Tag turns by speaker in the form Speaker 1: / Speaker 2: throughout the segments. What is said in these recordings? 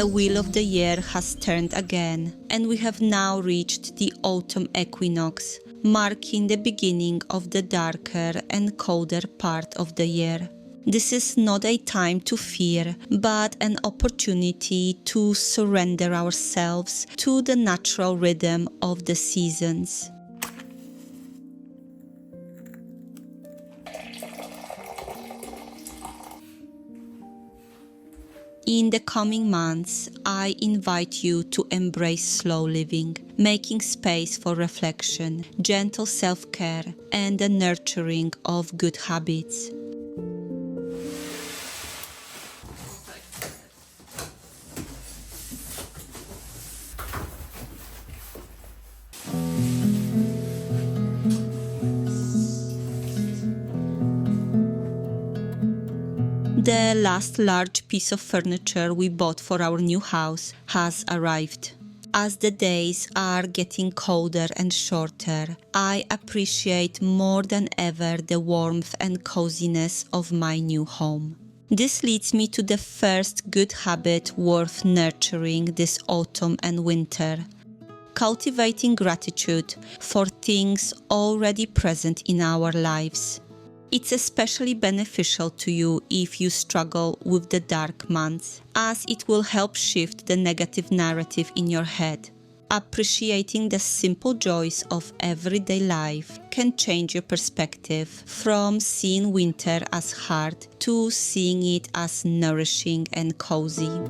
Speaker 1: The wheel of the year has turned again, and we have now reached the autumn equinox, marking the beginning of the darker and colder part of the year. This is not a time to fear, but an opportunity to surrender ourselves to the natural rhythm of the seasons. In the coming months, I invite you to embrace slow living, making space for reflection, gentle self-care, and the nurturing of good habits. The last large piece of furniture we bought for our new house has arrived. As the days are getting colder and shorter, I appreciate more than ever the warmth and coziness of my new home. This leads me to the first good habit worth nurturing this autumn and winter: cultivating gratitude for things already present in our lives. It's especially beneficial to you if you struggle with the dark months, as it will help shift the negative narrative in your head. Appreciating the simple joys of everyday life can change your perspective from seeing winter as hard to seeing it as nourishing and cozy.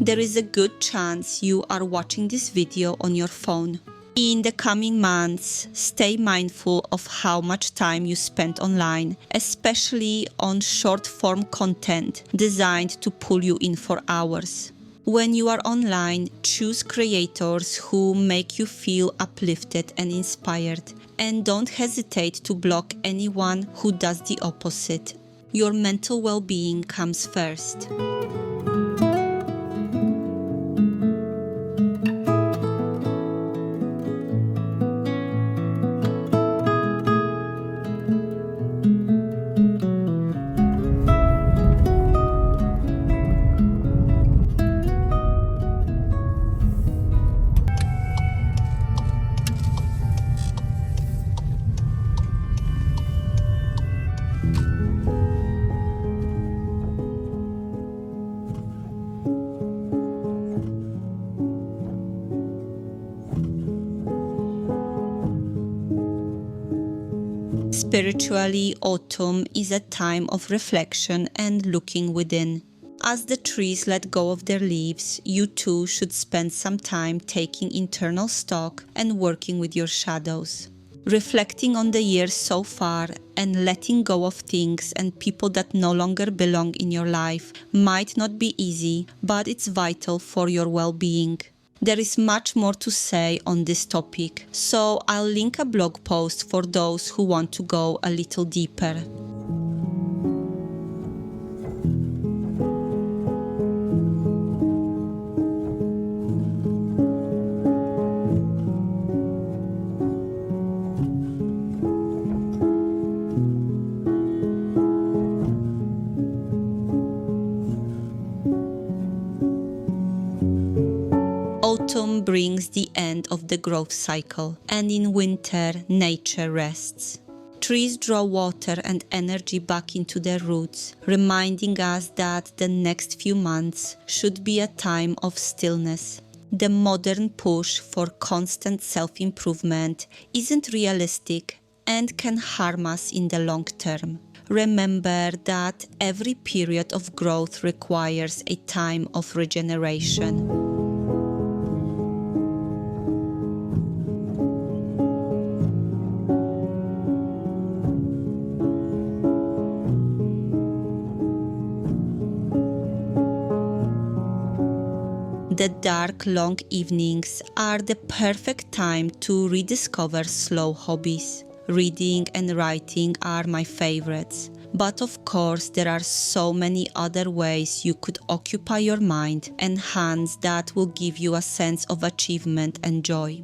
Speaker 1: There is a good chance you are watching this video on your phone. In the coming months, stay mindful of how much time you spend online, especially on short-form content designed to pull you in for hours. When you are online, choose creators who make you feel uplifted and inspired, and don't hesitate to block anyone who does the opposite. Your mental well-being comes first. Spiritually, autumn is a time of reflection and looking within. As the trees let go of their leaves, you too should spend some time taking internal stock and working with your shadows. Reflecting on the year so far and letting go of things and people that no longer belong in your life might not be easy, but it's vital for your well-being. There is much more to say on this topic, so I'll link a blog post for those who want to go a little deeper. Autumn brings the end of the growth cycle, and in winter, nature rests. Trees draw water and energy back into their roots, reminding us that the next few months should be a time of stillness. The modern push for constant self-improvement isn't realistic and can harm us in the long term. Remember that every period of growth requires a time of regeneration. The dark, long evenings are the perfect time to rediscover slow hobbies. Reading and writing are my favorites, but of course there are so many other ways you could occupy your mind and hands that will give you a sense of achievement and joy.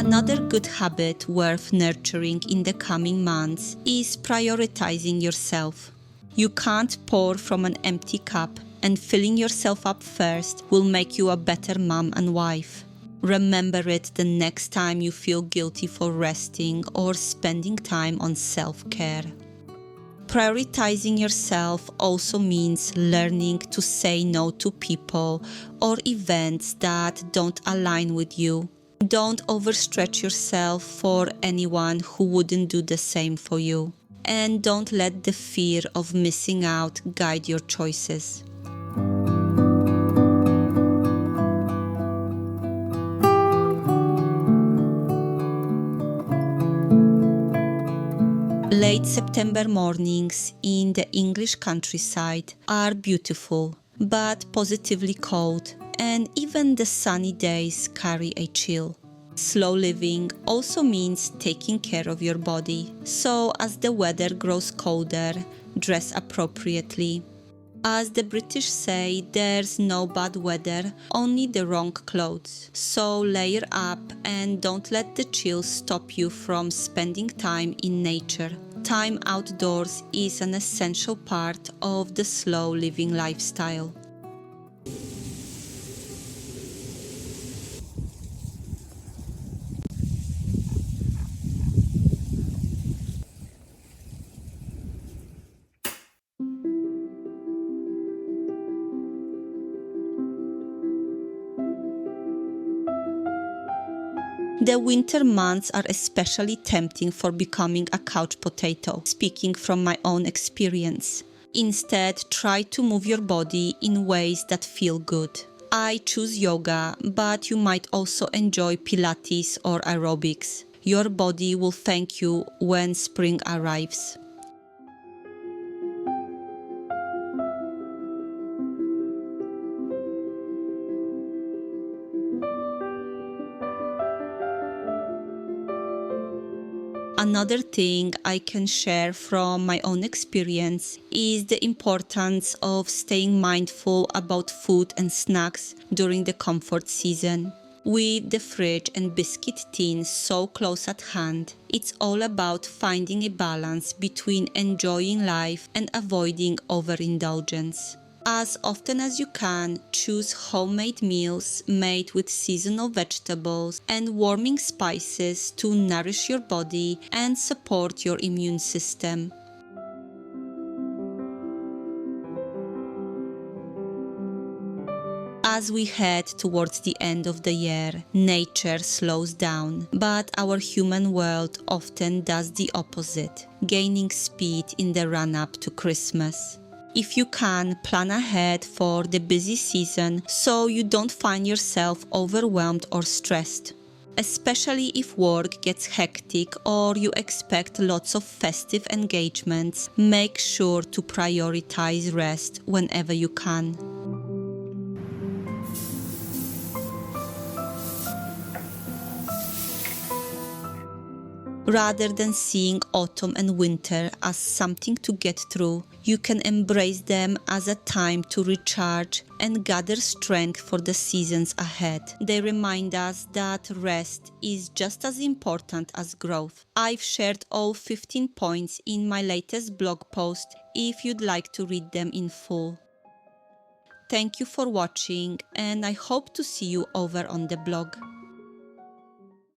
Speaker 1: Another good habit worth nurturing in the coming months is prioritizing yourself. You can't pour from an empty cup, and filling yourself up first will make you a better mom and wife. Remember it the next time you feel guilty for resting or spending time on self-care. Prioritizing yourself also means learning to say no to people or events that don't align with you. Don't overstretch yourself for anyone who wouldn't do the same for you. And don't let the fear of missing out guide your choices. Late September mornings in the English countryside are beautiful, but positively cold, and even the sunny days carry a chill. Slow living also means taking care of your body, so as the weather grows colder, dress appropriately. As the British say, there's no bad weather, only the wrong clothes. So layer up and don't let the chill stop you from spending time in nature. Time outdoors is an essential part of the slow living lifestyle. The winter months are especially tempting for becoming a couch potato, speaking from my own experience. Instead, try to move your body in ways that feel good. I choose yoga, but you might also enjoy Pilates or aerobics. Your body will thank you when spring arrives. Another thing I can share from my own experience is the importance of staying mindful about food and snacks during the comfort season. With the fridge and biscuit tins so close at hand, it's all about finding a balance between enjoying life and avoiding overindulgence. As often as you can, choose homemade meals made with seasonal vegetables and warming spices to nourish your body and support your immune system. As we head towards the end of the year, nature slows down, but our human world often does the opposite, gaining speed in the run-up to Christmas. If you can, plan ahead for the busy season so you don't find yourself overwhelmed or stressed. Especially if work gets hectic or you expect lots of festive engagements, make sure to prioritize rest whenever you can. Rather than seeing autumn and winter as something to get through, you can embrace them as a time to recharge and gather strength for the seasons ahead. They remind us that rest is just as important as growth. I've shared all 15 points in my latest blog post if you'd like to read them in full. Thank you for watching, and I hope to see you over on the blog.